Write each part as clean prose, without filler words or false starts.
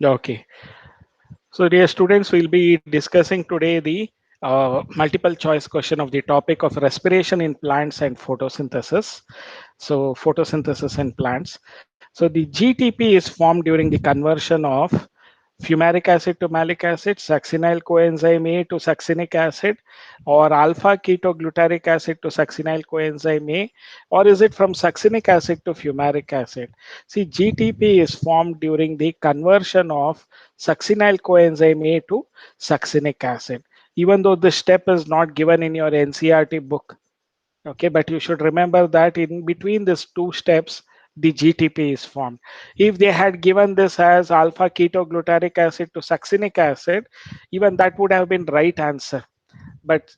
Okay. So, dear students, we'll be discussing today the multiple choice question of the topic of respiration in plants and photosynthesis. So, photosynthesis in plants. So, the GTP is formed during the conversion of fumaric acid to malic acid, succinyl coenzyme A to succinic acid, or alpha ketoglutaric acid to succinyl coenzyme A, or is it from succinic acid to fumaric acid? See, GTP is formed during the conversion of succinyl coenzyme A to succinic acid. Even though this step is not given in your NCRT book, okay, but you should remember that in between these two steps, the GTP is formed. If they had given this as alpha ketoglutaric acid to succinic acid, even that would have been right answer. But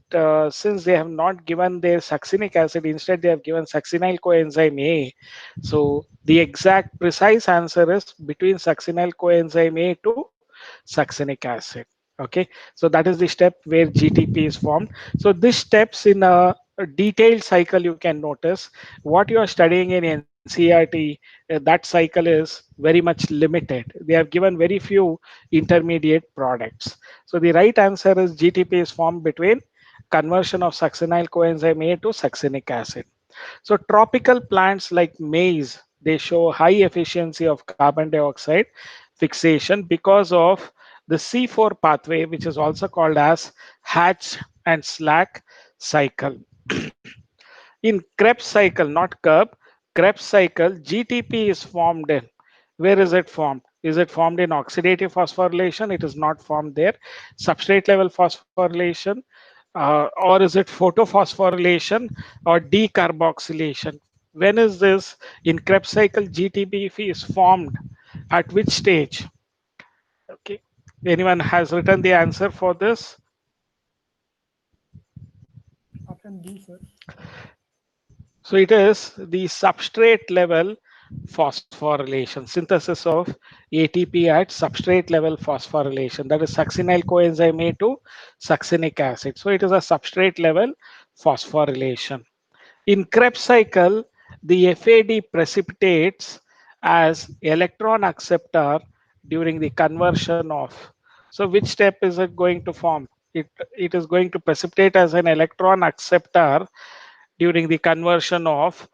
since they have not given their succinic acid, instead they have given succinyl coenzyme A. So the exact precise answer is between succinyl coenzyme A to succinic acid. Okay, so that is the step where GTP is formed. So this steps in a detailed cycle, you can notice what you are studying in NCRT, that cycle is very much limited. They have given very few intermediate products. So the right answer is GTP is formed between conversion of succinyl coenzyme A to succinic acid. So tropical plants like maize, they show high efficiency of carbon dioxide fixation because of the C4 pathway, which is also called as Hatch and Slack cycle. In Krebs cycle, not Kerb, Krebs cycle, GTP is formed in. Where is it formed? Is it formed in oxidative phosphorylation? It is not formed there. Substrate level phosphorylation, or is it photophosphorylation or decarboxylation? When is this in Krebs cycle GTP is formed? At which stage? Okay. Anyone has written the answer for this? Option B, sir. So it is the substrate level phosphorylation, synthesis of ATP at substrate level phosphorylation. That is succinyl coenzyme A to succinic acid. So it is a substrate level phosphorylation. In Krebs cycle, the FAD precipitates as electron acceptor during the conversion of. So which step is it going to form? It is going to precipitate as an electron acceptor during the conversion of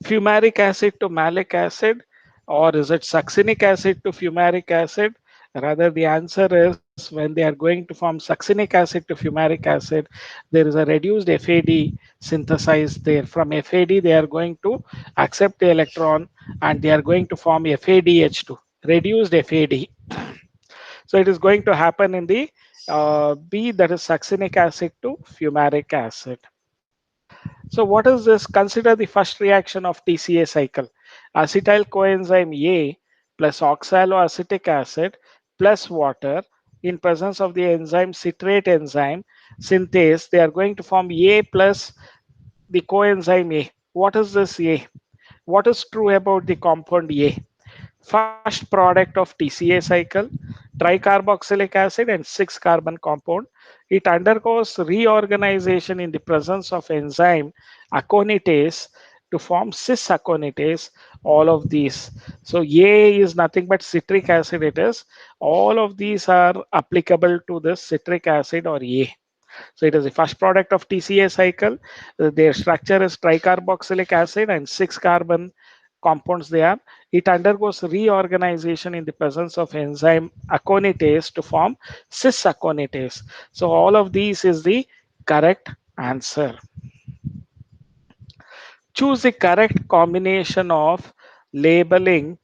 fumaric acid to malic acid, or is it succinic acid to fumaric acid? Rather, the answer is when they are going to form succinic acid to fumaric acid, there is a reduced FAD synthesized there. From FAD, they are going to accept the electron and they are going to form FADH2, reduced FAD. So it is going to happen in the B, that is succinic acid to fumaric acid. So what is this? Consider the first reaction of TCA cycle. Acetyl coenzyme A plus oxaloacetic acid plus water in presence of the enzyme citrate enzyme synthase, they are going to form A plus the coenzyme A. What is this A? What is true about the compound A? First product of TCA cycle, tricarboxylic acid and 6 carbon compound. It undergoes reorganization in the presence of enzyme aconitase to form cis aconitase. All of these. So A is nothing but citric acid. It is. All of these are applicable to this citric acid or A. So it is the first product of TCA cycle. Their structure is tricarboxylic acid and 6 carbon compounds they are. It undergoes reorganization in the presence of enzyme aconitase to form cis aconitase. So all of these is the correct answer. Choose the correct combination of labeling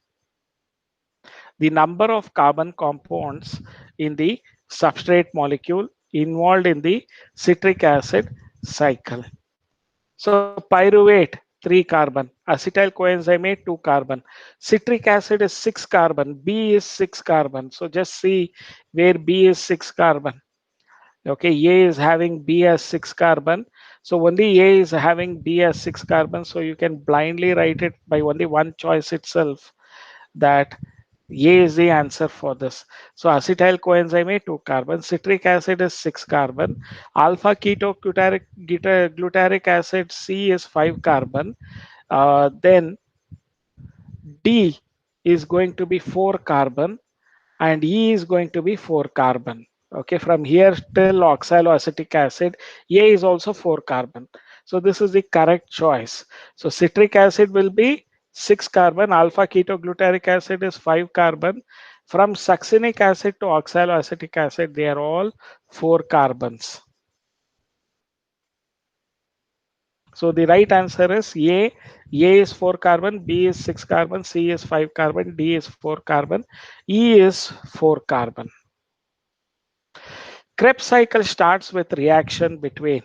the number of carbon compounds in the substrate molecule involved in the citric acid cycle. So pyruvate 3 carbon, acetyl coenzyme A 2 carbon, citric acid is 6 carbon, B is 6 carbon. So just see where B is 6 carbon. Okay, A is having B as 6 carbon. So only A is having B as 6 carbon. So you can blindly write it by only one choice itself, that A is the answer for this. So acetyl coenzyme A 2 carbon, citric acid is 6 carbon, alpha glutaric acid C is 5 carbon. Then D is going to be 4 carbon. and E is going to be 4 carbon. Okay, from here till oxaloacetic acid, A is also 4 carbon. So this is the correct choice. So citric acid will be 6 carbon, alpha ketoglutaric acid is 5 carbon. From succinic acid to oxaloacetic acid, they are all 4 carbons. So the right answer is A. A is 4 carbon, B is 6 carbon, C is 5 carbon, D is 4 carbon, E is 4 carbon. Krebs cycle starts with reaction between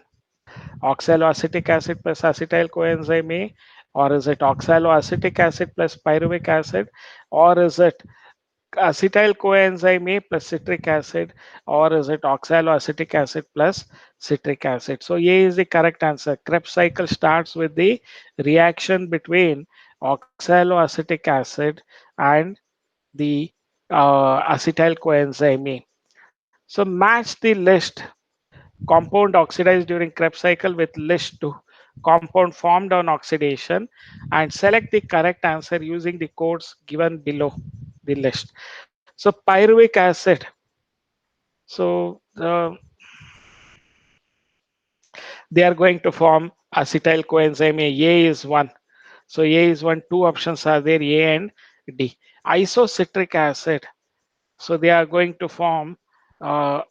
oxaloacetic acid plus acetyl coenzyme A, or is it oxaloacetic acid plus pyruvic acid, or is it acetyl coenzyme A plus citric acid, or is it oxaloacetic acid plus citric acid? So A is the correct answer. Krebs cycle starts with the reaction between oxaloacetic acid and the acetyl coenzyme A. So match the list compound oxidized during Krebs cycle with list to compound formed on oxidation, and select the correct answer using the codes given below the list. So pyruvic acid. So they are going to form acetyl coenzyme A. A is one. So A is one. Two options are there, A and D. Isocitric acid. So they are going to form uh,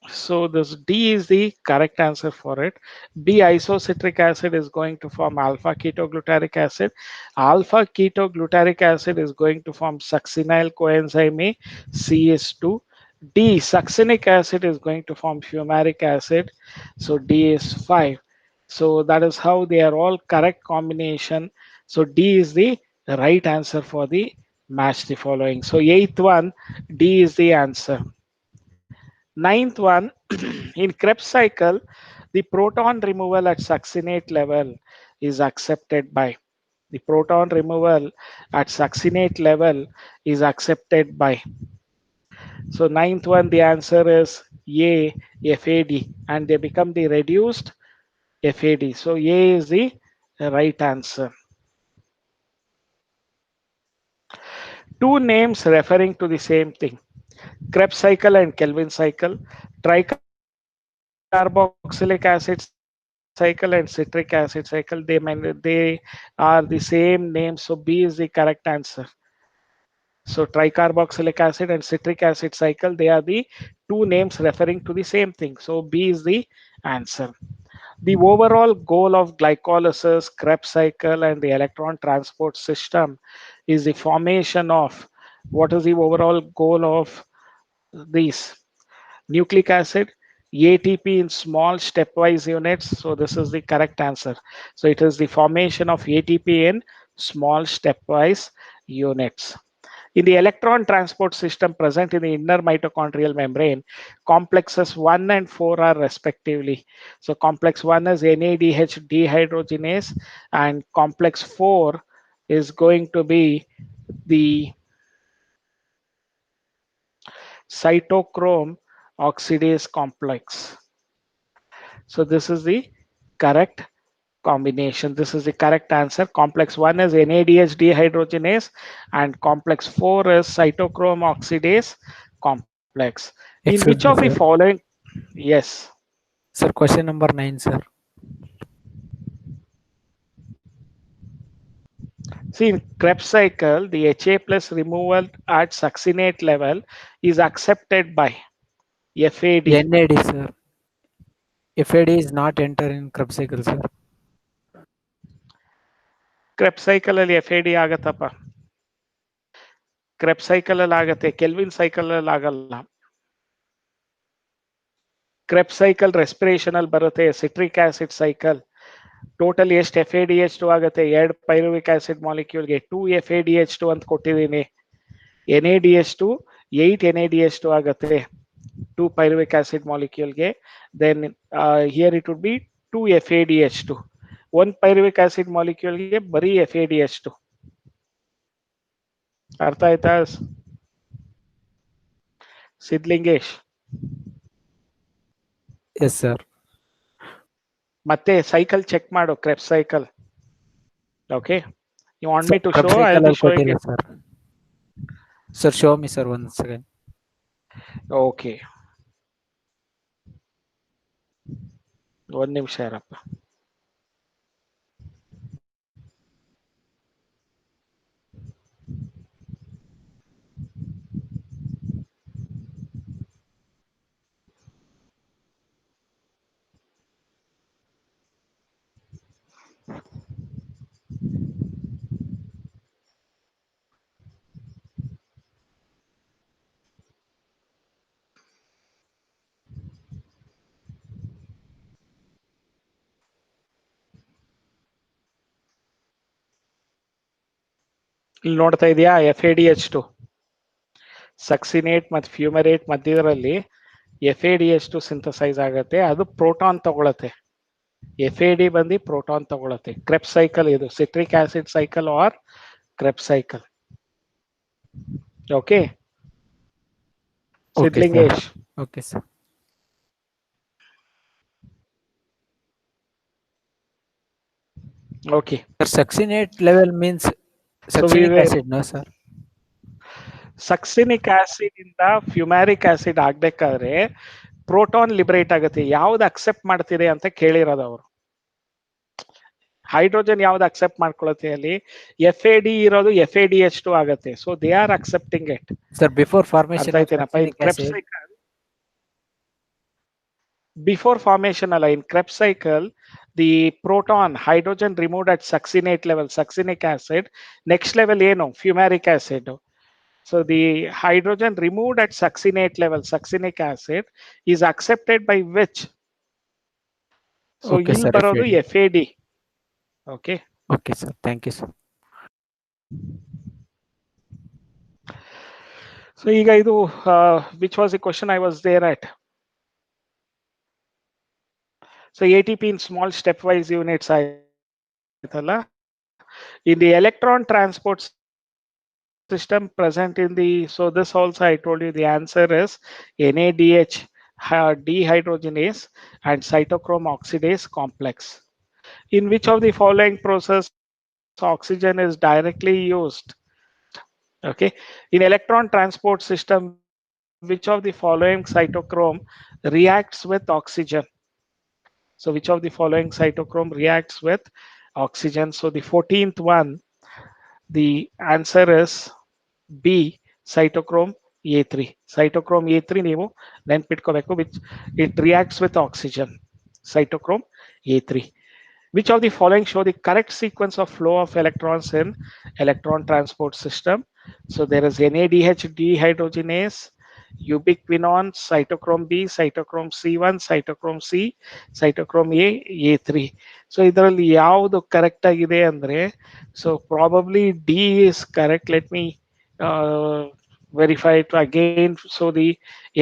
so this D is the correct answer for it. B isocitric acid is going to form alpha ketoglutaric acid. Alpha ketoglutaric acid is going to form succinyl coenzyme A, CS2. D succinic acid is going to form fumaric acid. So D is 5. So that is how they are all correct combination. So D is the right answer for the match the following. So eighth one, D is the answer. Ninth one, in Krebs cycle, the proton removal at succinate level is accepted by. The proton removal at succinate level is accepted by. So ninth one, the answer is A, FAD, and they become the reduced FAD. So A is the right answer. Two names referring to the same thing. Krebs cycle and Kelvin cycle, tricarboxylic acid cycle and citric acid cycle. They are the same name. So B is the correct answer. So tricarboxylic acid and citric acid cycle, they are the two names referring to the same thing. So B is the answer. The overall goal of glycolysis, Krebs cycle, and the electron transport system is the formation of, what is the overall goal of these? Nucleic acid, ATP in small stepwise units. So this is the correct answer. So it is the formation of ATP in small stepwise units. In the electron transport system present in the inner mitochondrial membrane, complexes 1 and 4 are respectively. So complex 1 is NADH dehydrogenase, and complex 4 is going to be the cytochrome oxidase complex. So this is the correct combination. This is the correct answer. Complex 1 is NADH dehydrogenase, and complex 4 is cytochrome oxidase complex. In which of Excuse the me, sir. following? Yes. Sir, question number 9, sir. See, in Krebs cycle, the HA plus removal at succinate level is accepted by FAD. NAD, sir. FAD is not enter in Krebs cycle, sir. Krebs cycle ಅಲ್ಲಿ FAD ಆಗತ್ತಪ್ಪ. Krebs cycle ಅಲ್ಲಿ ಆಗತ್ತೆ, kelvin cycle ಅಲ್ಲಿ ಆಗಲ್ಲ. Krebs cycle respiration ಅಲ್ಲಿ ಬರುತ್ತೆ, citric acid cycle. Total ಎಷ್ಟು FADH2 ಆಗುತ್ತೆ? ಎರಡು ಪೈರುವಿಕ್ ಆಸಿಡ್ ಮಾಲಿಕ್ಯೂಲ್ಗೆ 2 FADH2 ಅಂತ ಕೊಟ್ಟಿದ್ದೀನಿ. NADH2 8 NADH2 ಆಗುತ್ತೆ 2 pyruvic acid moleculeಗೆ. Then here it would be 2 FADH2. 1 pyruvic acid moleculeಗೆ ಬರೀ FADH2. ಅರ್ಥ ಆಯ್ತಾ ಸಿದ್ಲಿಂಗೇಶ್? Yes, sir. ಮತ್ತೆ ಸೈಕಲ್ ಚೆಕ್ ಮಾಡು, Krebs cycle. Okay, you want Sir, me to show? Krebs I will cycle be ಅಲ್ಲಿ showing ಕೊಟ್ಟಿಲ್ಲ, it. sir. Sir, show me, sir, once again. Okay, ಒಂದ್ ನಿಮಿಷ ಇರಪ್ಪ. ಇಲ್ಲಿ ನೋಡ್ತಾ ಇದೆಯಾ, FADH2 ಸಕ್ಸಿನೇಟ್ ಮತ್ತು ಫ್ಯೂಮರೇಟ್ ಮಧ್ಯದಲ್ಲಿ FADH2 ಸಿಂಥಸೈಸ್ ಆಗುತ್ತೆ. ಅದು ಪ್ರೋಟಾನ್ ತಗೊಳತ್ತೆ. FAD ಬಂದು ಪ್ರೋಟಾನ್ ತಗೊಳತ್ತೆ. ಕ್ರೆಬ್ ಸೈಕಲ್ ಇದು, citric acid cycle or Krebs cycle. Okay, Okay, sir. Siddalingesh. Okay, sir. Okay, Sir, succinate level means succinic acid, no, sir? Succinic acid ಇಂದ ಫ್ಯೂಮ್ಯಾರಿಕ್ ಆಸಿಡ್ ಆಗ್ಬೇಕಾದ್ರೆ proton liberate ಆಗುತ್ತೆ. ಯಾವ್ದು accept ಮಾಡ್ತೀರಿ ಅಂತ ಕೇಳಿರೋದು ಅವರು. ಹೈಡ್ರೋಜನ್ ಯಾವ್ದು ಅಕ್ಸೆಪ್ಟ್ ಮಾಡ್ಕೊಳತ್ತೆ ಅಲ್ಲಿ? FAD ಇರೋದು FADH2 ಆಗುತ್ತೆ. So they are accepting it. Sir, before formation ಅರ್ಥ of ಆಯ್ತೇನಪ್ಪ? In succinic Krebs acid, cycle before formation ಅಲ್ಲ, in Krebs cycle the proton hydrogen removed at succinate level, succinic acid. Next level ಏನು? Fumaric acid. So the hydrogen removed at succinate level, succinic acid, is accepted by which? So Okay, ಇಲ್ಲಿ sir, ಬರೋದು FAD. FAD. Okay. Okay, sir. Thank you, sir. So ಈಗ ಇದು which was the question I was there at? So ATP in small stepwise units ಆಯ್ತಲ್ಲ. In the electron transport system present in the, so this also I told you the answer is NADH dehydrogenase and cytochrome oxidase complex. In which of the following process oxygen is directly used? Okay, in electron transport system, which of the following cytochrome reacts with oxygen? So which of the following cytochrome reacts with oxygen? So the 14th one, the answer is B, cytochrome A3. Cytochrome A3 ನೀವು ನೆನ್ಪಿಟ್ಕೋಬೇಕು, which it reacts with oxygen. Cytochrome A3. Which of the following show the correct sequence of flow of electrons in electron transport system? So there is NADH dehydrogenase, ubiquinone, cytochrome B, cytochrome C1, cytochrome C, cytochrome A, A3. So ಇದರಲ್ಲಿ ಯಾವುದು correct ಆಗಿದೆ ಅಂದ್ರೆ, so probably D is correct. Let me verify it again. So the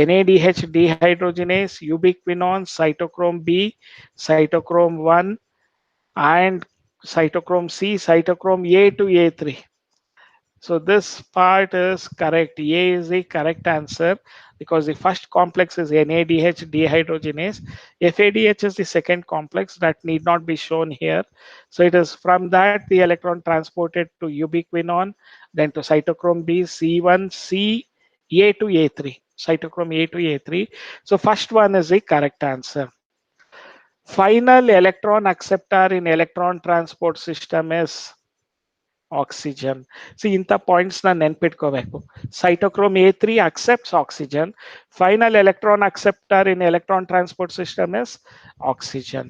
NADH dehydrogenase, ubiquinone, cytochrome B, cytochrome 1, and cytochrome C, cytochrome A to A3. So this part is correct. A is the correct answer because the first complex is NADH dehydrogenase. FADH is the second complex that need not be shown here. So it is from that the electron transported to ubiquinone, then to cytochrome B, C1, C, A to A3. Cytochrome A to A3. So first one is the correct answer. Final electron acceptor in electron transport system is oxygen. See, ಇಂಥ points ನ ನೆನ್ಪಿಟ್ಕೋಬೇಕು. Cytochrome A3 accepts oxygen. Final electron acceptor in electron transport system is oxygen.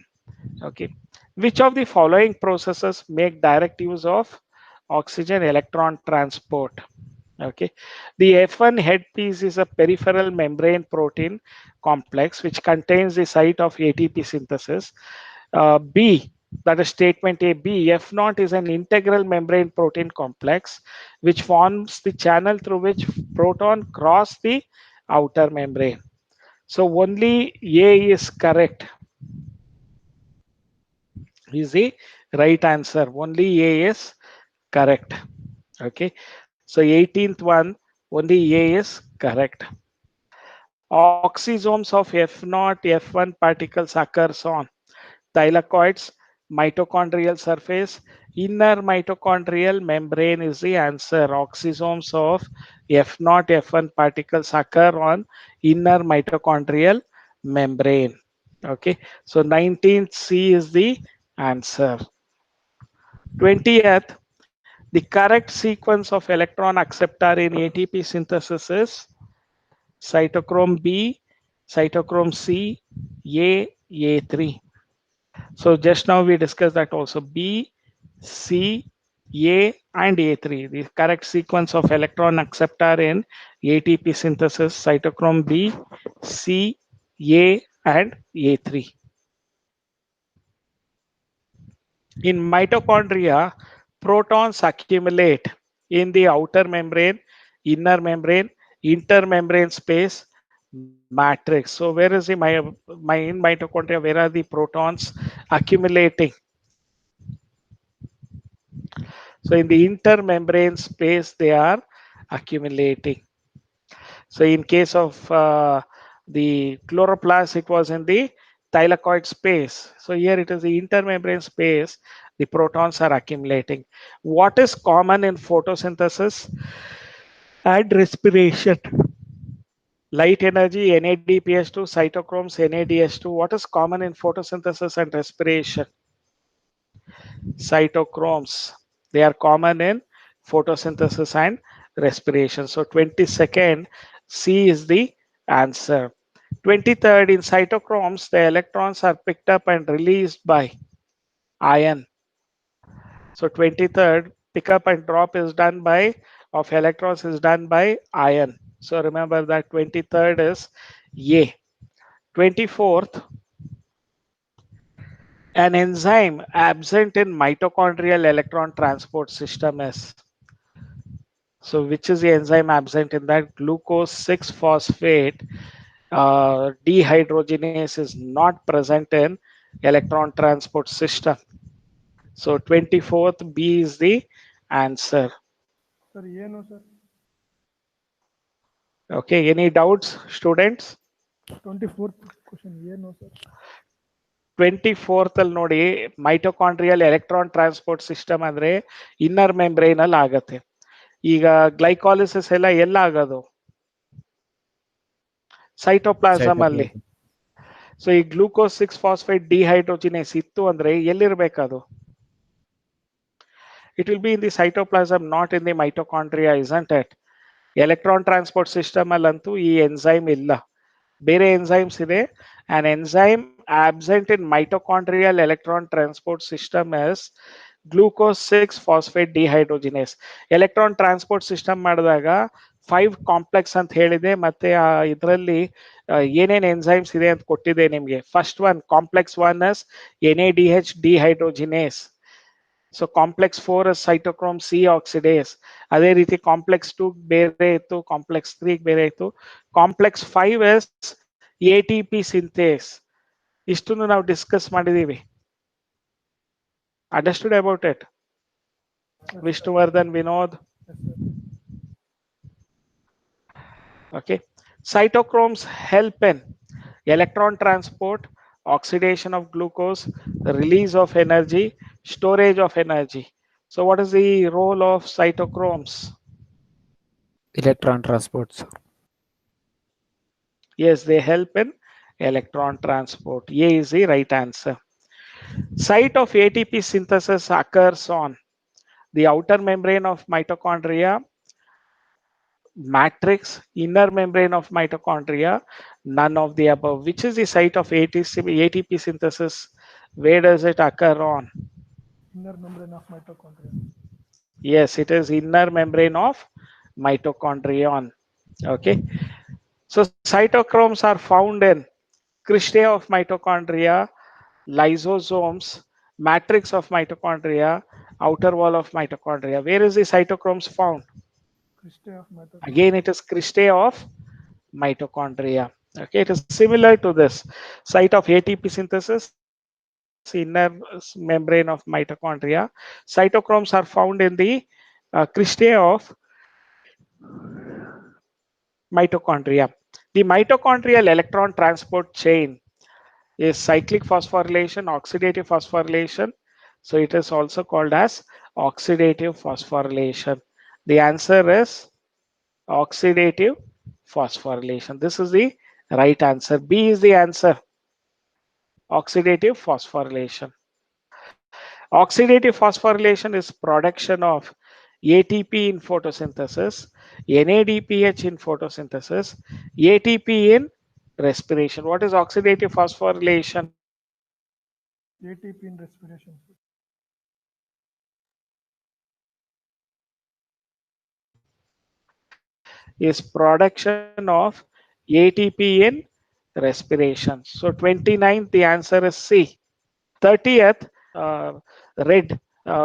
Okay. Which of the following processes make direct use of oxygen electron transport? Okay. The F1 headpiece is a peripheral membrane protein complex which contains the site of ATP synthesis. B, that is statement A. B, F0 is an integral membrane protein complex which forms the channel through which proton cross the outer membrane. So only A is correct. Is the right answer. Only A is correct. Okay. So 18th one, only A is correct. Oxysomes of F0, F1 particles occurs on thylakoids, mitochondrial surface, Inner mitochondrial membrane is the answer. Oxysomes of F0, F1 particles occur on inner mitochondrial membrane. Okay, so 19th C is the answer. 20th, the correct sequence of electron acceptor in ATP synthesis is cytochrome B, cytochrome C, A3. So just now we discussed that also. B, C, A, and A3. The correct sequence of electron acceptor in ATP synthesis: cytochrome B, C, A, and A3. In mitochondria, protons accumulate in the outer membrane, inner membrane, intermembrane space, matrix. So where is the in mitochondria? Where are the protons accumulating? So in the intermembrane space, they are accumulating. So in case of the chloroplast, it was in the thylakoid space. So here it is the intermembrane space. The protons are accumulating. What is common in photosynthesis and respiration? Light energy, NADPH2, cytochromes, NADH2. What is common in photosynthesis and respiration? Cytochromes. They are common in photosynthesis and respiration. So 22nd C is the answer. 23rd, in cytochromes, the electrons are picked up and released by ion. So 23rd, pickup and drop is done by of electrons is done by ion. So remember that 23rd is A. 24th, an enzyme absent in mitochondrial electron transport system is. So which is the enzyme absent in that? Glucose 6 phosphate dehydrogenase is not present in electron transport system. So 24th B is the answer. Sir, yeah, no, sir. Okay, any doubts, students? 24th question, yeah, no, sir. 24th ಅಲ್ಲಿ ನೋಡಿ mitochondrial electron transport system ಅಂದ್ರೆ inner membrane ಅಲ್ಲಿ ಆಗತ್ತೆ. ಈಗ glycolysis ಎಲ್ಲ ಆಗೋದು? Cytoplasm ಅಲ್ಲಿ. So ಈ ಗ್ಲೂಕೋಸ್ 6 ಫಾಸ್ಫೇಟ್ ಡಿಹೈಡ್ರೋಜಿನೇಸ್ ಇತ್ತು ಅಂದ್ರೆ ಎಲ್ಲಿರ್ಬೇಕದು? It will be in the cytoplasm, not in the mitochondria, isn't it? Electron transport system ಅಲ್ಲಂತೂ ಈ ಎನ್ಸೈಮ್ ಇಲ್ಲ, ಬೇರೆ ಎನ್ಸೈಮ್ಸ್ ಇದೆ. An enzyme absent in mitochondrial electron transport system is glucose 6 phosphate dehydrogenase. Electron transport system ಮಾಡಿದಾಗ 5 complex ಅಂತ ಹೇಳಿದೆ, ಮತ್ತೆ ಇದರಲ್ಲಿ ಏನೇನು ಎನ್ಸೈಮ್ಸ್ ಇದೆ ಅಂತ ಕೊಟ್ಟಿದೆ ನಿಮಗೆ. First one complex 1 is NADH dehydrogenase. So complex 4 is cytochrome C oxidase. ಅದೇ ರೀತಿ ಕಾಂಪ್ಲೆಕ್ಸ್ 2 ಬೇರೆ ಇತ್ತು, ಕಾಂಪ್ಲೆಕ್ಸ್ 3 ಬೇರೆ ಇತ್ತು. Complex 5 is ATP synthase. ಇಷ್ಟನ್ನು ನಾವು ಡಿಸ್ಕಸ್ ಮಾಡಿದೀವಿ. Understood about it? Vishnuvardhan, Vinod. Yes, sir. Okay. Cytochromes help in electron transport, oxidation of glucose, release of energy, storage of energy. So what is the role of cytochromes? Electron transport, sir. Yes, they help in electron transport. A is the right answer. Site of ATP synthesis occurs on the outer membrane of mitochondria, matrix, inner membrane of mitochondria, none of the above. Which is the site of ATP synthesis? Where does it occur on? Inner membrane of mitochondria. Yes, it is inner membrane of mitochondrion. Okay. So cytochromes are found in cristae of mitochondria, lysosomes, matrix of mitochondria, outer wall of mitochondria. Where is the cytochromes found? Cristae of mitochondria. Again, it is cristae of mitochondria. Okay, it is similar to this site of ATP synthesis, inner membrane of mitochondria. Cytochromes are found in the cristae of mitochondria. The mitochondrial electron transport chain is cyclic phosphorylation, oxidative phosphorylation, So it is also called as oxidative phosphorylation. The answer is oxidative phosphorylation. This is the right answer. B is the answer. Oxidative phosphorylation. Oxidative phosphorylation is production of ATP in photosynthesis, NADPH in photosynthesis, ATP in respiration. What is oxidative phosphorylation? ATP in respiration, sir. Is production of ATP in respiration. So 29th, the answer is C. 30th, red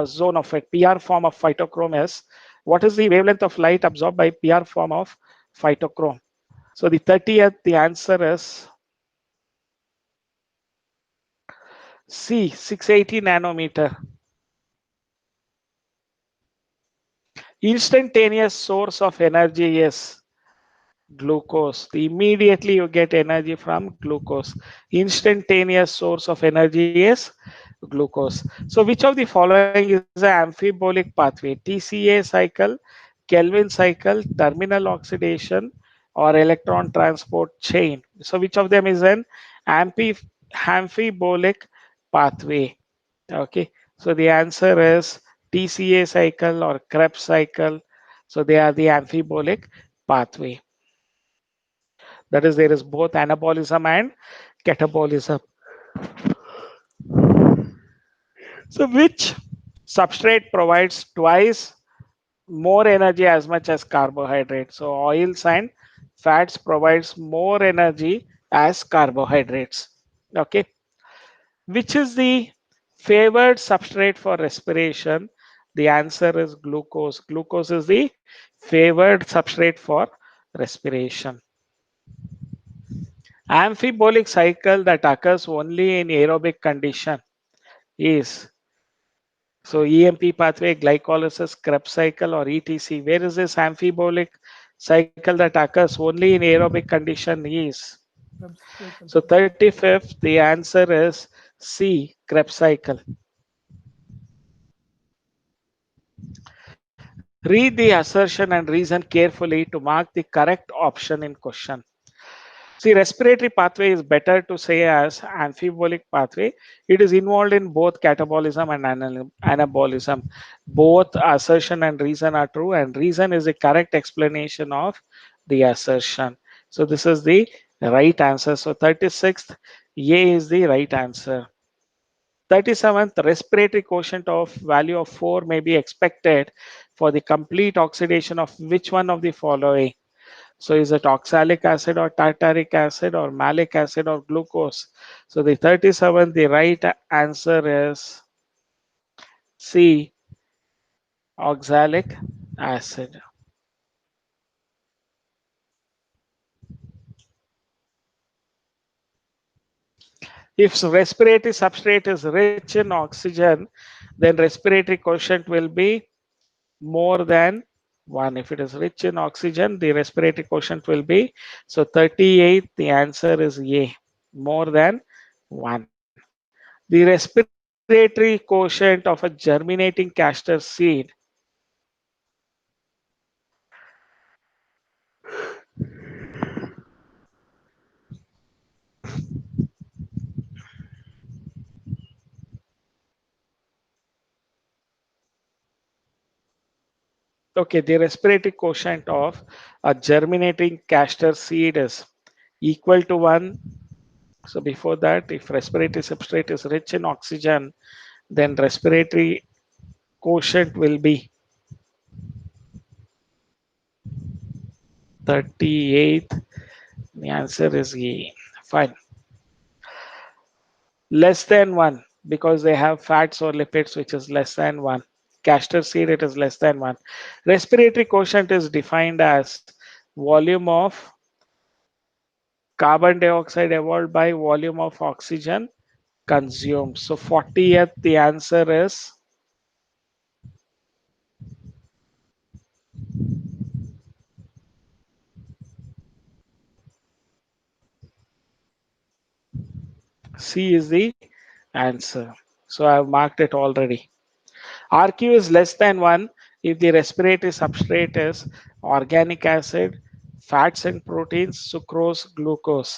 zone of it, PR form of phytochrome is, what is the wavelength of light absorbed by PR form of phytochrome? So the 30th, the answer is C, 680 nanometer. Instantaneous source of energy is glucose. Immediately you get energy from glucose. Instantaneous source of energy is glucose. So which of the following is an amphibolic pathway? TCA cycle, Kelvin cycle, terminal oxidation, or electron transport chain? So which of them is an amphibolic pathway? Okay, so the answer is TCA cycle or Krebs cycle. So they are the amphibolic pathway. That is, there is both anabolism and catabolism. So which substrate provides twice more energy as much as carbohydrates? So oils and fats provides more energy as carbohydrates. Okay, which is the favored substrate for respiration? The answer is glucose. Glucose is the favored substrate for respiration. Amphibolic cycle that occurs only in aerobic condition is, so EMP pathway, glycolysis, Krebs cycle, or ETC. Where is this amphibolic cycle that occurs only in aerobic condition is? Krebs cycle, So sir. 35th, the answer is C, Krebs cycle. Read the assertion and reason carefully to mark the correct option in question. See, respiratory pathway is better to say as amphibolic pathway. It is involved in both catabolism and anabolism. Both assertion and reason are true, and reason is the correct explanation of the assertion. So this is the right answer. So 36th, A is the right answer. 37th, respiratory quotient of value of 4 may be expected for the complete oxidation of which one of the following? So is it oxalic acid or tartaric acid or malic acid or glucose? So the 37th, the right answer is C, oxalic acid. If respiratory substrate is rich in oxygen, then respiratory quotient will be more than 1. If it is rich in oxygen, the respiratory quotient will be, so 38, the answer is A, more than 1. The respiratory quotient of a germinating castor seed, okay, the respiratory quotient of a germinating castor seed is equal to 1. So before that, if respiratory substrate is rich in oxygen, then respiratory quotient will be 38. The answer is E. Fine. Less than 1 because they have fats or lipids which is less than 1. Castor seed, it is less than 1. Respiratory quotient is defined as volume of carbon dioxide evolved by volume of oxygen consumed. So 40th, the answer is C is the answer. So I've marked it already. RQ is less than 1 if the respiratory substrate is organic acid, fats and proteins, sucrose, glucose.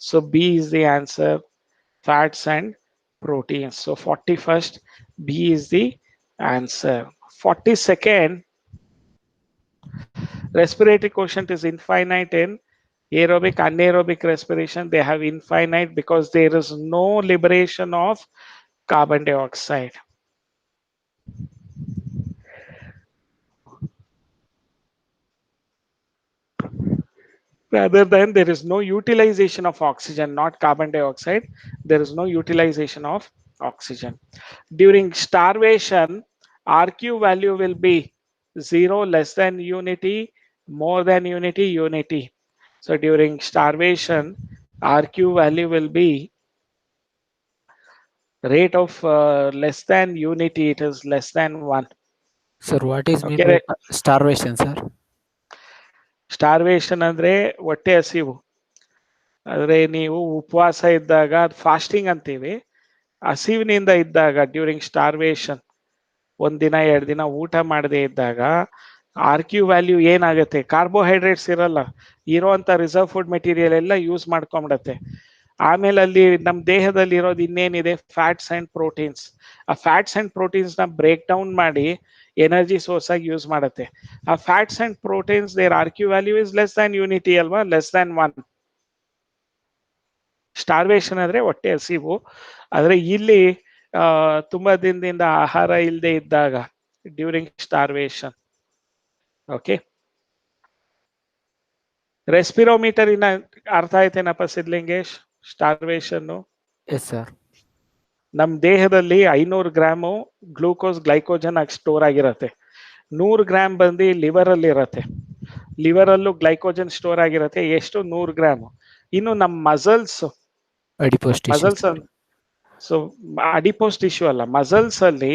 So B is the answer, fats and proteins. So 41st, B is the answer. 42nd, respiratory quotient is infinite in aerobic, anaerobic respiration. They have infinite because there is no liberation of carbon dioxide. Rather than there is no utilization of oxygen, not carbon dioxide, there is no utilization of oxygen. During starvation, RQ value will be 0, less than unity, more than unity, unity. So during starvation, RQ value will be rate of less than unity, it is less than 1. Sir, what is mean by Okay, starvation, sir? Starvation ಅಂದ್ರೆ ಹೊಟ್ಟೆ ಹಸಿವು. ಆದ್ರೆ ನೀವು ಉಪವಾಸ ಇದ್ದಾಗ fasting ಅಂತೀವಿ. ಹಸಿವಿನಿಂದ ಇದ್ದಾಗ ಡ್ಯೂರಿಂಗ್ ಸ್ಟಾರ್ವೇಷನ್, ಒಂದಿನ 2 ದಿನ ಊಟ ಮಾಡದೇ ಇದ್ದಾಗ RQ ವ್ಯಾಲ್ಯೂ ಏನಾಗುತ್ತೆ, ಕಾರ್ಬೋಹೈಡ್ರೇಟ್ಸ್ ಇರಲ್ಲ, ಇರೋಂಥ ರಿಸರ್ವ್ ಫುಡ್ ಮೆಟೀರಿಯಲ್ ಎಲ್ಲ ಯೂಸ್ ಮಾಡ್ಕೊಂಡ್ಬಿಡತ್ತೆ. ಆಮೇಲೆ ಅಲ್ಲಿ ನಮ್ಮ ದೇಹದಲ್ಲಿ ಇರೋದು ಇನ್ನೇನಿದೆ, ಫ್ಯಾಟ್ಸ್ ಅಂಡ್ ಪ್ರೋಟೀನ್ಸ್. ಆ ಫ್ಯಾಟ್ಸ್ ಅಂಡ್ ಪ್ರೋಟೀನ್ಸ್ ನ ಬ್ರೇಕ್ ಡೌನ್ ಮಾಡಿ ಎನರ್ಜಿ ಸೋರ್ಸ್ ಆಗಿ ಯೂಸ್ ಮಾಡುತ್ತೆ. ಆ fats and proteins their RQ value is less than unity ಅಲ್ವಾ, ಲೆಸ್ ದ್ಯಾನ್ 1. ಸ್ಟಾರ್ವೇಷನ್ ಅಂದ್ರೆ ಹೊಟ್ಟೆ ಹಸಿವು. ಆದ್ರೆ ಇಲ್ಲಿ ತುಂಬಾ ದಿನದಿಂದ ಆಹಾರ ಇಲ್ಲದೆ ಇದ್ದಾಗ ಡ್ಯೂರಿಂಗ್ ಸ್ಟಾರ್ವೇಷನ್. ಓಕೆ, ರೆಸ್ಪಿರೋಮೀಟರ್ ಇನ್ನ ಅರ್ಥ ಆಯ್ತೇನಪ್ಪ ಸಿದ್ಲಿಂಗೇಶ್? Starvation yes sir. ನಮ್ಮ ದೇಹದಲ್ಲಿ 500 ಗ್ರಾಮು ಗ್ಲೂಕೋಸ್ ಗ್ಲೈಕೋಜನ್ ಆಗಿ ಸ್ಟೋರ್ ಆಗಿರತ್ತೆ. 100 ಗ್ರಾಮ್ ಬಂದು ಲಿವರ್ ಅಲ್ಲಿ ಇರತ್ತೆ. ಲಿವರ್ ಅಲ್ಲೂ ಗ್ಲೈಕೋಜನ್ ಸ್ಟೋರ್ ಆಗಿರತ್ತೆ. ಎಷ್ಟು? 100 ಗ್ರಾಮ್. ಇನ್ನು ನಮ್ಮ muscles muscles so adipose tissue ಅಲ್ಲ, ಮಸಲ್ಸ್ ಅಲ್ಲಿ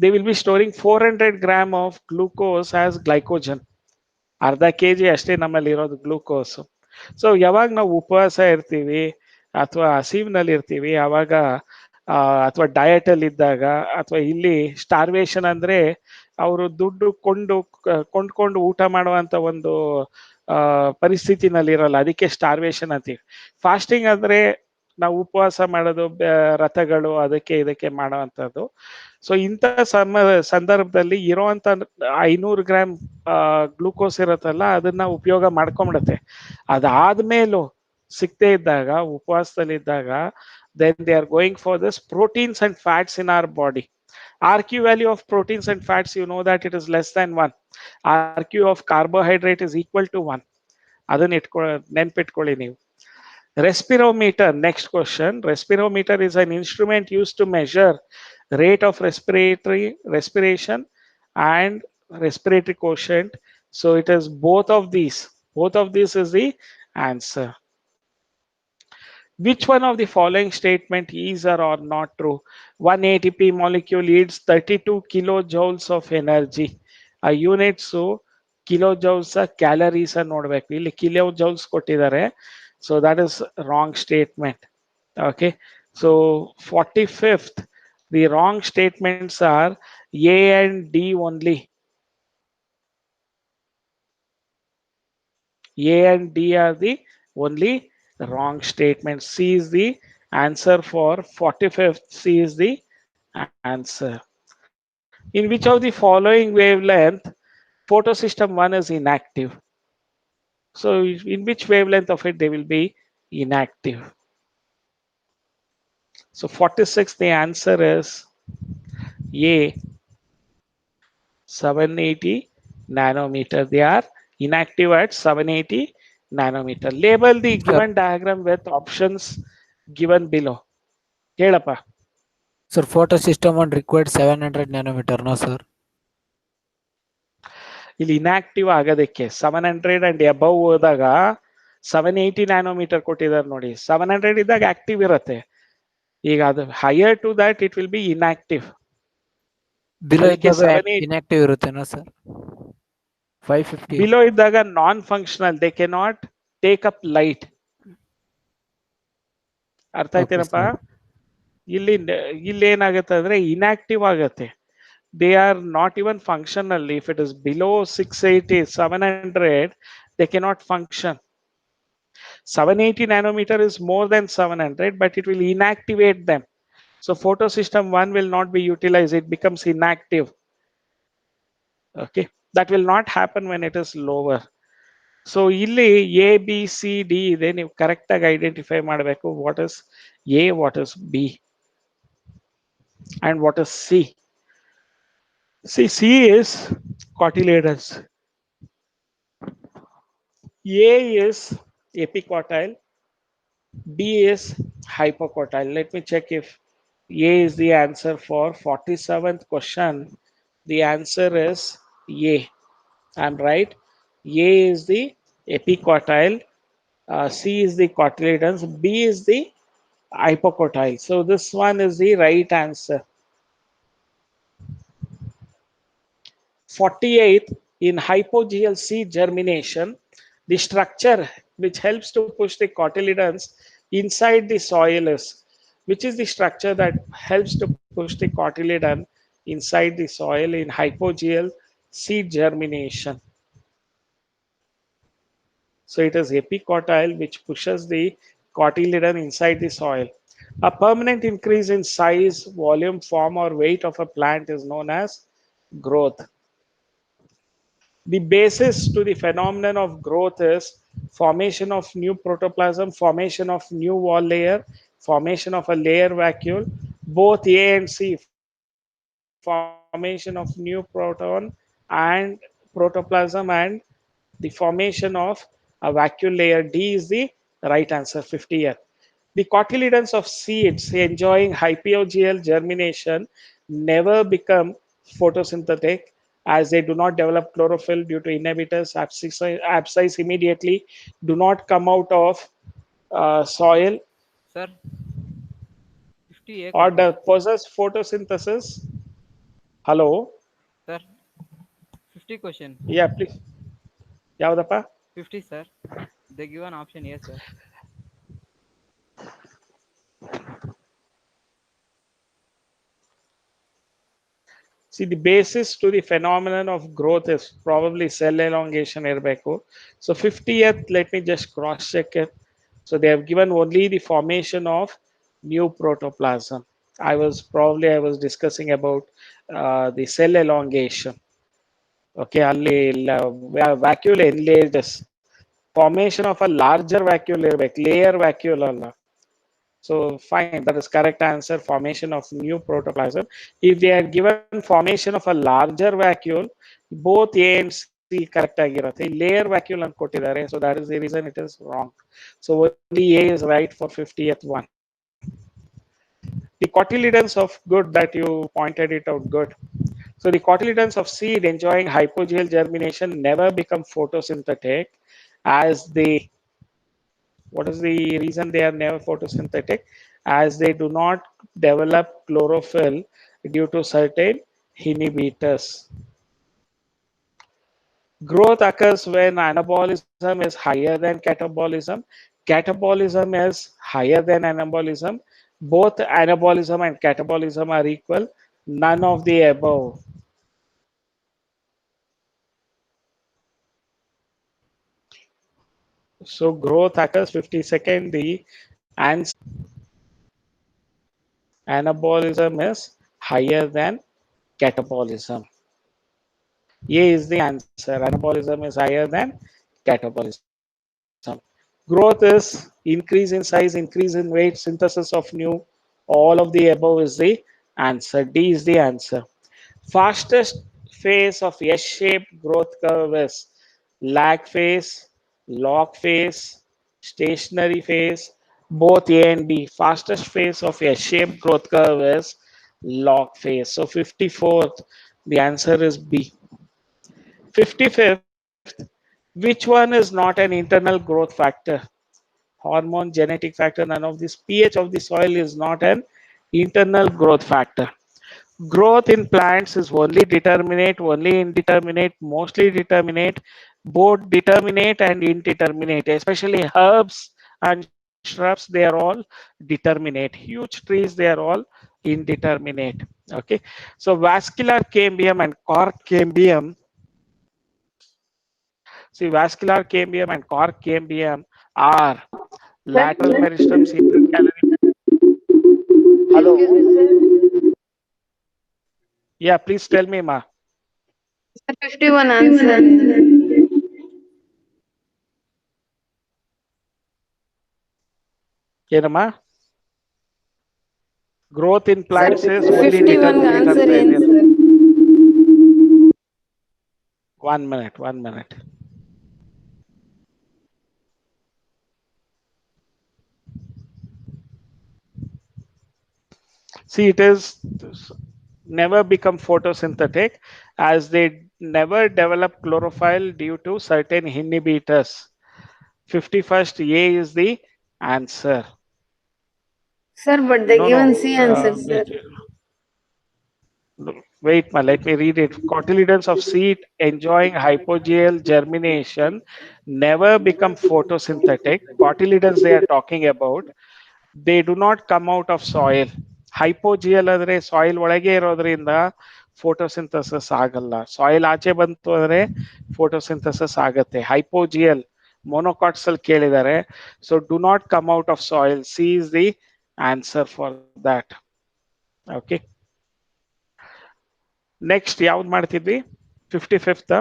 they will be storing 400 gram of glucose as glycogen. ಅರ್ಧ kg ಅಷ್ಟೇ ನಮ್ಮಲ್ಲಿ ಇರೋದು ಗ್ಲೂಕೋಸ್. ಸೊ ಯಾವಾಗ ನಾವು ಉಪವಾಸ ಇರ್ತೀವಿ ಅಥವಾ ಹಸಿವಿನಲ್ಲಿ ಇರ್ತೀವಿ ಅವಾಗ ಅಥವಾ ಡಯಟ್ ಅಲ್ಲಿ ಇದ್ದಾಗ ಅಥವಾ ಇಲ್ಲಿ ಸ್ಟಾರ್ವೇಷನ್ ಅಂದ್ರೆ ಅವರು ದುಡ್ಡು ಕೊಂಡ್ಕೊಂಡು ಊಟ ಮಾಡುವಂತ ಒಂದು ಪರಿಸ್ಥಿತಿನಲ್ಲಿ ಇರಲ್ಲ, ಅದಕ್ಕೆ ಸ್ಟಾರ್ವೇಷನ್ ಅಂತೀವಿ. ಫಾಸ್ಟಿಂಗ್ ಅಂದ್ರೆ ನಾವು ಉಪವಾಸ ಮಾಡೋದು, ರಥಗಳು ಅದಕ್ಕೆ ಇದಕ್ಕೆ ಮಾಡುವಂಥದ್ದು. ಸೊ ಇಂಥ ಸಂದರ್ಭದಲ್ಲಿ ಇರೋಂಥ 500 ಗ್ರಾಮ್ ಗ್ಲೂಕೋಸ್ ಇರುತ್ತಲ್ಲ, ಅದನ್ನ ಉಪಯೋಗ ಮಾಡ್ಕೊಂಬಿಡುತ್ತೆ. ಅದಾದ್ಮೇಲೂ ಸಿಗದೆ ಇದ್ದಾಗ, ಉಪವಾಸದಲ್ಲಿದ್ದಾಗ, then they are going for this proteins and fats in our body. RQ value of proteins and fats, you know that it is less than 1. RQ of carbohydrate is equal to 1. ಅದನ್ನ ನೆನ್ಪಿಟ್ಕೊಳ್ಳಿ ನೀವು. Respirometer, next question. Respirometer is an instrument used to measure rate of respiration and respiratory quotient. So it is both of these. Both of these is the answer. Which one of the following statement is or not true? 1 ATP molecule yields 32 kilojoules of energy. A unit so kilojoules calories ನೋಡ್ಬೇಕು. ಇಲ್ಲಿ kilojoules ಕೊಟ್ಟಿದ್ದಾರೆ. So that is wrong statement. Okay. So 45th, the wrong statements are A and D only. A and D are the only wrong statement. C is the answer for 45th. C is the answer. In which of the following wavelength photosystem 1 is inactive? So in which wavelength of it they will be inactive? So 46, the answer is A, 780 nanometer. They are inactive at 780 nanometer. Label the given diagram with options given below. ಹೇಳಪ್ಪ. Sir, photo system 1 required 700 nanometer, no sir? ಇಲ್ಲಿ inactive ಆಗೋದಕ್ಕೆ 700 and above ಹೋದಾಗ 780 nanometre ಕೊಟ್ಟಿದ್ದಾರೆ ನೋಡಿ. 700 ಇದ್ದಾಗ active ಇರುತ್ತೆ. ಈಗ ಅದು higher to that it will be inactive. Below ಇದ್ದಾಗ ಇನ್ಆಕ್ಟಿವ್ ಇರುತ್ತೇನೋ ಸರ್? 550 ಬಿಲೋ ಇದ್ದಾಗ non functional, they can not take up light. ಅರ್ಥ ಆಯ್ತೇನಪ್ಪ? ಇಲ್ಲಿ ಇಲ್ಲಿ ಏನಾಗುತ್ತೆ ಅಂದ್ರೆ ಇನ್ಆಕ್ಟಿವ್ ಆಗುತ್ತೆ. They are not even functional. If it is below 680, 700, they cannot function. 780 nanometer is more than 700, but it will inactivate them. So photo system 1 will not be utilized. It becomes inactive. Okay, that will not happen when it is lower. So ಇಲ್ಲಿ A B C D ಇದೆ, ನೀವು correct ಆಗಿ identify ಮಾಡಬೇಕು. What is A, what is B, and what is C. See, C is cotyledons, A is epiquartile, B is hypoquartile. Let me check if A is the answer for 47th question. The answer is A. I'm right. A is the epiquartile, C is the cotyledons, B is the hypoquartile. So this one is the right answer. 48th, in hypogeal seed germination, the structure which helps to push the cotyledons inside the soil is, which is the structure that helps to push the cotyledon inside the soil in hypogeal seed germination. So it is epiquartile which pushes the cotyledon inside the soil. A permanent increase in size, volume, form, or weight of a plant is known as growth. The basis to the phenomenon of growth is formation of new protoplasm, formation of new wall layer, formation of a layer vacuole, both A and C, formation of new proton and protoplasm, and the formation of a vacuole layer. D is the right answer, 50th. The cotyledons of seeds enjoying hypogeal germination never become photosynthetic, as they do not develop chlorophyll due to inhibitors, abscess immediately, do not come out of soil, Sir, 50A or question. possess photosynthesis. Hello? Sir, 50 question. Yeah, please. Yaudapa? 50, sir. They give an option, yes, sir. See, the basis to the phenomenon of growth is probably cell elongation ಇರಬೇಕು. So 50th, let me just cross check it. So they have given only the formation of new protoplasm. I was discussing about the cell elongation. Okay, ಅಲ್ಲಿ vacuole enlarges. Formation of a larger vacuole ಇರಬೇಕು, layer vacuole ಅಲ್ಲ. So fine, that is correct answer, formation of new protoplasm. If they are given formation of a larger vacuole, both A and C correct ಆಗಿರುತ್ತೆ. Layer vacuole ಅಂತ ಕೊಟ್ಟಿದ್ದಾರೆ, so that is the reason it is wrong. So only A is right for 50th one. The cotyledons of good, that you pointed it out, good. So the cotyledons of seed enjoying hypogeal germination never become photosynthetic, as they, what is the reason they are never photosynthetic? As they do not develop chlorophyll due to certain inhibitors. Growth occurs when anabolism is higher than catabolism. Catabolism is higher than anabolism. Both anabolism and catabolism are equal. None of the above. So growth occurs 52nd. The answer, anabolism is higher than catabolism. A is the answer. Anabolism is higher than catabolism. Growth is increase in size, increase in weight, synthesis of new. All of the above is the answer. D is the answer. Fastest phase of S-shaped growth curve is lag phase, log phase, stationary phase, both A and B. Fastest phase of S-shaped growth curve is log phase. So 54th, the answer is B. 55th, which one is not an internal growth factor? Hormone, genetic factor, none of this. pH of the soil is not an internal growth factor. Growth in plants is only determinate, only indeterminate, mostly determinate, both determinate and indeterminate, especially herbs and shrubs. shrubs, they are all determinate. Huge trees, they are all indeterminate. Okay. So vascular cambium and cork cambium. See, vascular cambium and cork cambium are lateral meristems intercalary. Hello. Excuse me, sir. Yeah, please tell me, ma. Sir, 51 answer. ಏನಮ್ಮ? Growth in Sir, plants is only 51 determinate answer ಅಂದ್ರೆ ಏನು sir? 1 minute, 1 minute. See, it is never become photosynthetic as they never develop chlorophyll due to certain inhibitors. 51st A is the answer. Sir, but they No, given no. C answer, sir. Wait, ma, let me read it. Cotyledons of seed enjoying hypogeal germination never become photosynthetic. Cotyledons they are talking about, they do not come out of soil. ಹೈಪೋಜಿಯಲ್ ಅಂದ್ರೆ soil ಒಳಗೆ ಇರೋದ್ರಿಂದ photosynthesis ಆಗಲ್ಲ. Soil ಆಚೆ ಬಂತು ಅಂದ್ರೆ photosynthesis ಆಗತ್ತೆ. ಹೈಪೋಜಿಯಲ್ ಮೊನೊಕಾಟ್ಸ್ ಅಲ್ಲಿ ಕೇಳಿದ್ದಾರೆ. So do not come out of soil. C is the answer for that. Okay. Next ಯಾವ್ದು ಮಾಡ್ತಿದ್ವಿ? 55th.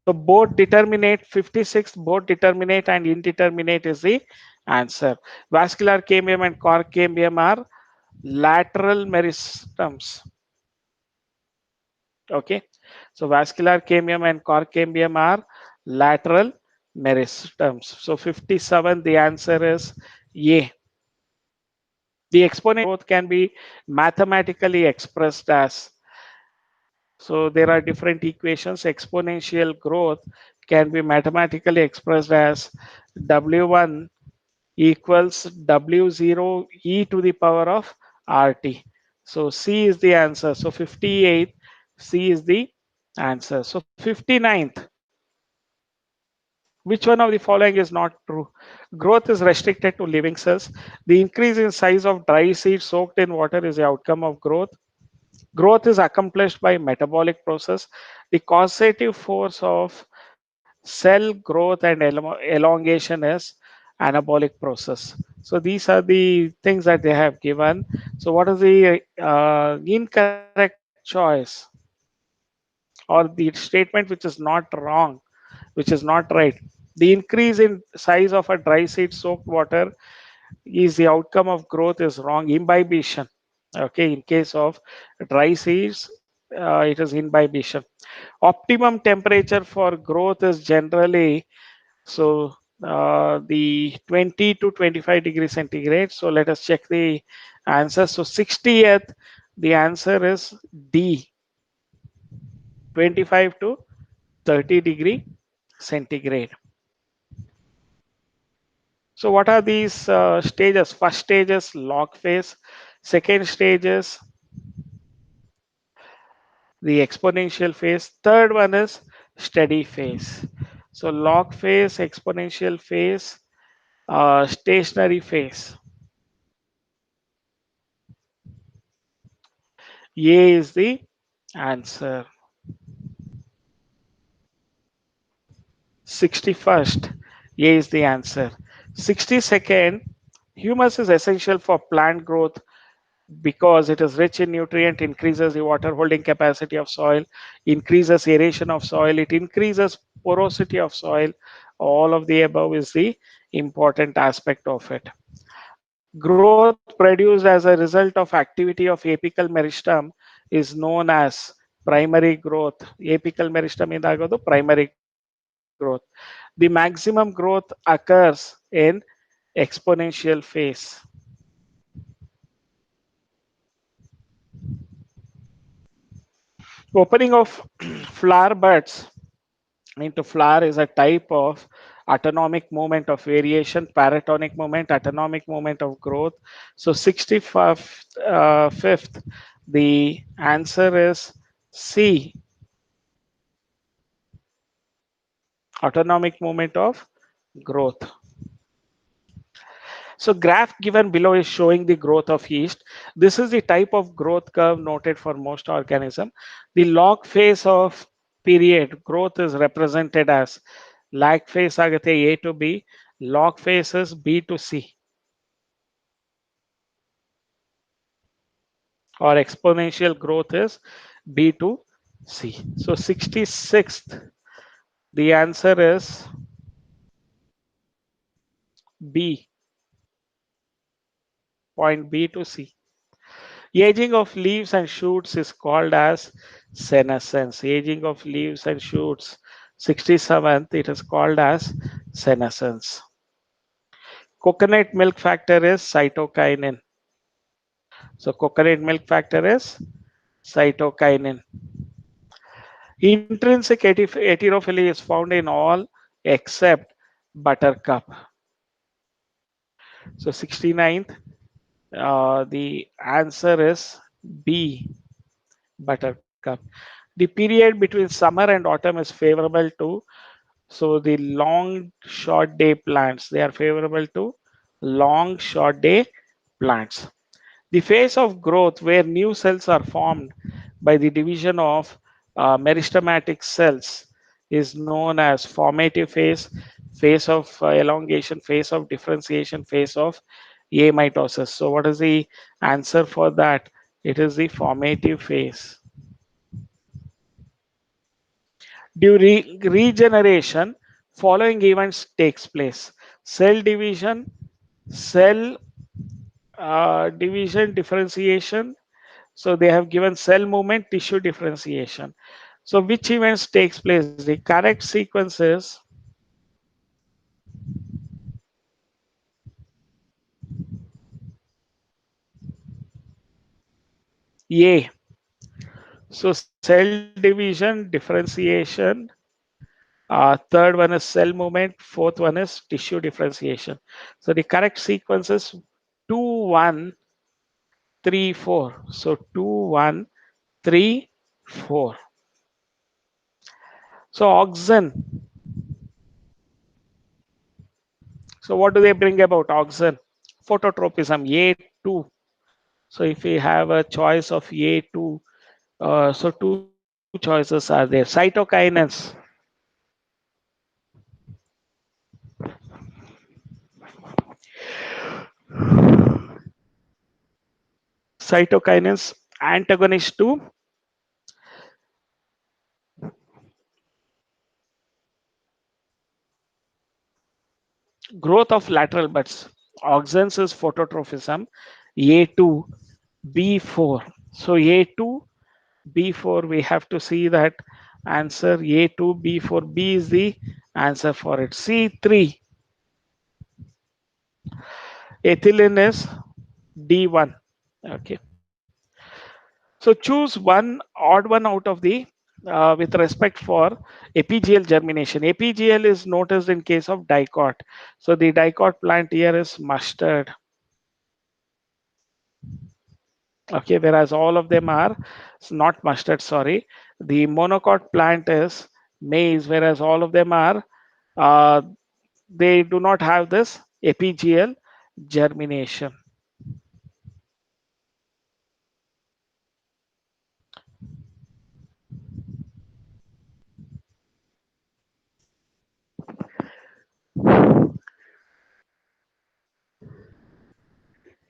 So both determinate, 56th, both determinate and indeterminate is the answer. Vascular cambium and cork cambium are lateral meristems. Okay. So vascular cambium and cork cambium are lateral meristems. So 57, the answer is A. The exponential growth can be mathematically expressed as, so there are different equations. Exponential growth can be mathematically expressed as W1 equals W0 e to the power of RT. So C is the answer. So 58, C is the answer. So 59th, which one of the following is not true? Growth is restricted to living cells. The increase in size of dry seed soaked in water is the outcome of growth. Growth is accomplished by metabolic process. The causative force of cell growth and elongation is anabolic process. So these are the things that they have given. So what is the incorrect choice or the statement which is not wrong, which is not right? The increase in size of a dry seed soaked water is the outcome of growth is wrong. Imbibition. Okay, in case of dry seeds, it is imbibition. Optimum temperature for growth is generally, so the 20 to 25 degrees centigrade. So let us check the answer. So 60th, the answer is D, 25 to 30-degree centigrade. So what are these stages? First stage is log phase. Second stage is the exponential phase. Third one is steady phase. So log phase, exponential phase, stationary phase. A is the answer. 61st, A is the answer. 62nd, humus is essential for plant growth because it is rich in nutrient, increases the water holding capacity of soil, increases aeration of soil, it increases porosity of soil. All of the above is the important aspect of it. Growth produced as a result of activity of apical meristem is known as primary growth. Apical meristem indagodu primary growth. The maximum growth occurs in exponential phase. Opening of flower buds into flower is a type of autonomic movement of variation, paratonic movement, autonomic movement of growth. So 65th, fifth, the answer is C, autonomic movement of growth. So graph given below is showing the growth of yeast. This is the type of growth curve noted for most organism. The log phase of period growth is represented as lag phase agate A to B, log phase is B to C, or exponential growth is B to C. So 66th, the answer is B, point B to C. Aging of leaves and shoots is called as senescence. Aging of leaves and shoots, 67th, it is called as senescence. Coconut milk factor is cytokinin. So coconut milk factor is cytokinin. Intrinsic heterophyly is found in all except buttercup. So 69th, the answer is B, buttercup. The period between summer and autumn is favorable to, so the long short day plants, they are favorable to long short day plants. The phase of growth where new cells are formed by the division of meristematic cells is known as formative phase, phase of elongation, phase of differentiation, phase of amitosis. So what is the answer for that? It is the formative phase. During regeneration, following events takes place: cell division, cell division, differentiation. So they have given cell movement, tissue differentiation. So which events takes place? The correct sequence is A. So cell division, differentiation. Third one is cell movement. Fourth one is tissue differentiation. So the correct sequence is 2, 1, 3, 4. So 2, 1, 3, 4. So oxen. So what do they bring about oxen? Phototropism, A2. So if we have a choice of A2, so two choices are there. Cytokinins. Cytokinins antagonist to growth of lateral buds. Auxins is phototrophism. A2, B4. So A2, B4, we have to see that answer A2, B4. B is the answer for it. C3, ethylene is D1. Okay. So choose one odd one out of the with respect for epigeal germination. Epigeal is noticed in case of dicot. So the dicot plant here is mustard. Okay, whereas all of them are not mustard, sorry. The monocot plant is maize, whereas all of them are uh, they do not have this epigeal germination.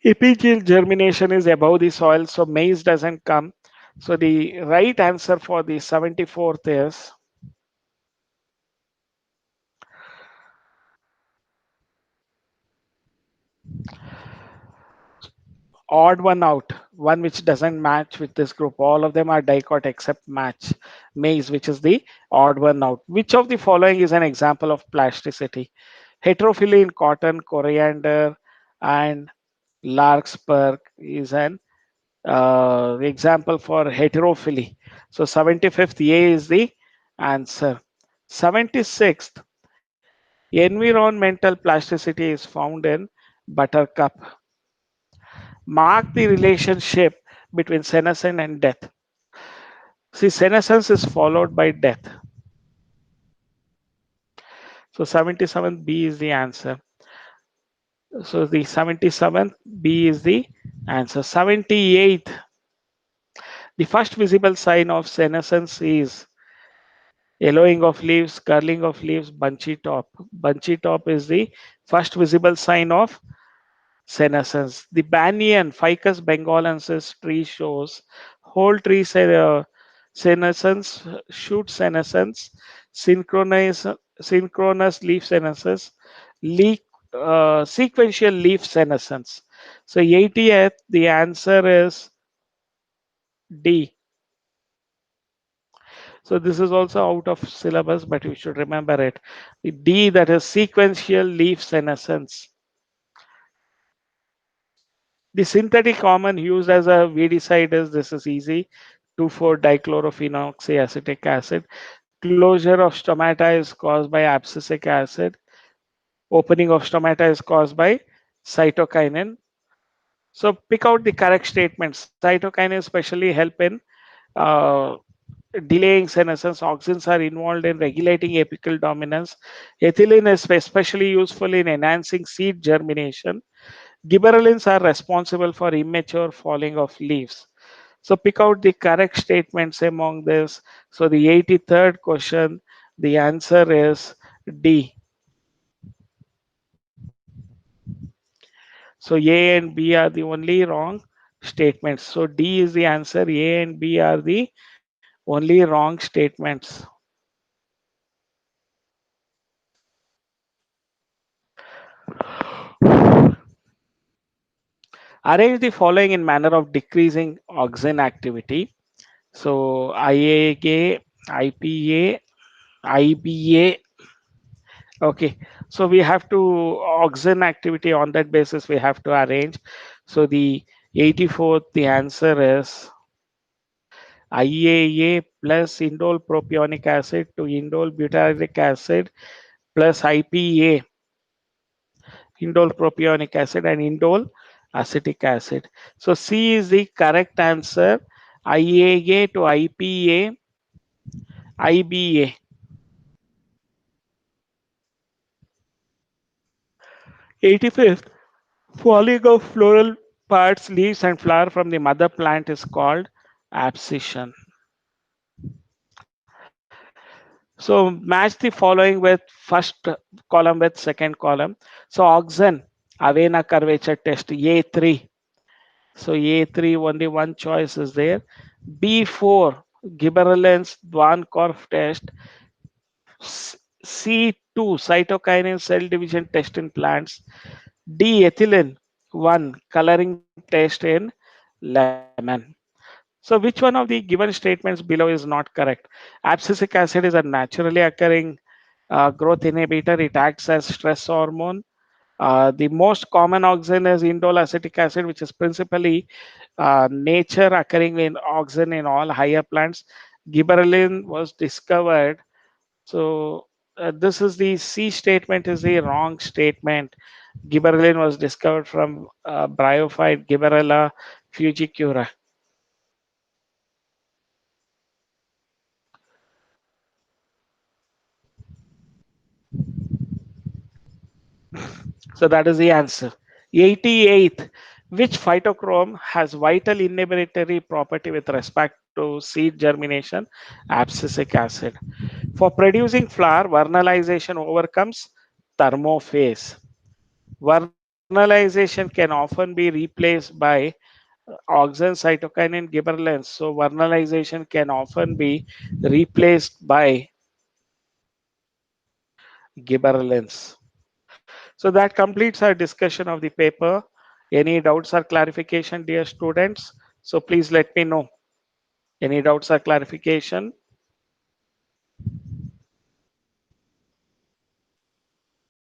Epigeal germination is above the soil, so maize doesn't come. So the right answer for the 74th is odd one out, one which doesn't match with this group. All of them are dicot except match maize, which is the odd one out. Which of the following is an example of plasticity? Heterophyly in cotton, coriander, and larkspur is an example for heterophyly. So 75th A is the answer. 76th, environmental plasticity is found in buttercup. Mark the relationship between senescence and death. See, senescence is followed by death. So 77th B is the answer. So the 77th, B is the answer. 78th, the first visible sign of senescence is yellowing of leaves, curling of leaves, bunchy top. Bunchy top is the first visible sign of senescence. The banyan Ficus bengalensis tree shows whole tree senescence, shoot senescence, synchronous synchronous leaf senescence, leaf, sequential leaf senescence. So 80th, the answer is D. So this is also out of syllabus, but you should remember it. The D, that is sequential leaf senescence. The synthetic hormone used as a weedicide is, this is easy, 2,4-dichlorophenolic acid. Closure of stomata is caused by abscisic acid. Opening of stomata is caused by cytokinin. So pick out the correct statements. Cytokinin especially help in uh, delaying senescence. Auxins are involved in regulating apical dominance. Ethylene is especially useful in enhancing seed germination. Gibberellins are responsible for immature falling of leaves. So pick out the correct statements among this. So the 83rd question, the answer is D. So A and B are the only wrong statements. So D is the answer. A and B are the only wrong statements. Arrange the following in manner of decreasing auxin activity. So IAA, IPA, IBA. Okay, so we have to auxin activity on that basis we have to arrange. So the 84th, the answer is IAA plus indole propionic acid to indole butyric acid plus IPA, indole propionic acid and indole acetic acid. So C is the correct answer. IAA to IPA, IBA. 85th, falling of floral parts, leaves, and flower from the mother plant is called abscission. So match the following with first column with second column. So auxin, Avena curvature test, A3. So A3, only one choice is there. B4, Gibberellins Dwan-Korf test. C2, cytokinin cell division test in plants. D, ethylene 1, coloring test in lemon. So which one of the given statements below is not correct? Abscisic acid is a naturally occurring growth inhibitor. It acts as stress hormone. The most common auxin is indole acetic acid, which is principally nature occurring in auxin in all higher plants. Gibberellin was discovered. So this is the C statement is the wrong statement. Gibberellin was discovered from bryophyte Gibberella fugicula. So that is the answer. 88th, which phytochrome has vital inhibitory property with respect to seed germination? Abscisic acid. For producing flower, vernalization overcomes thermophase. Vernalization can often be replaced by auxin, cytokinin, gibberellins. So vernalization can often be replaced by gibberellins. So that completes our discussion of the paper. Any doubts or clarification, dear students? So please let me know. Any doubts or clarification?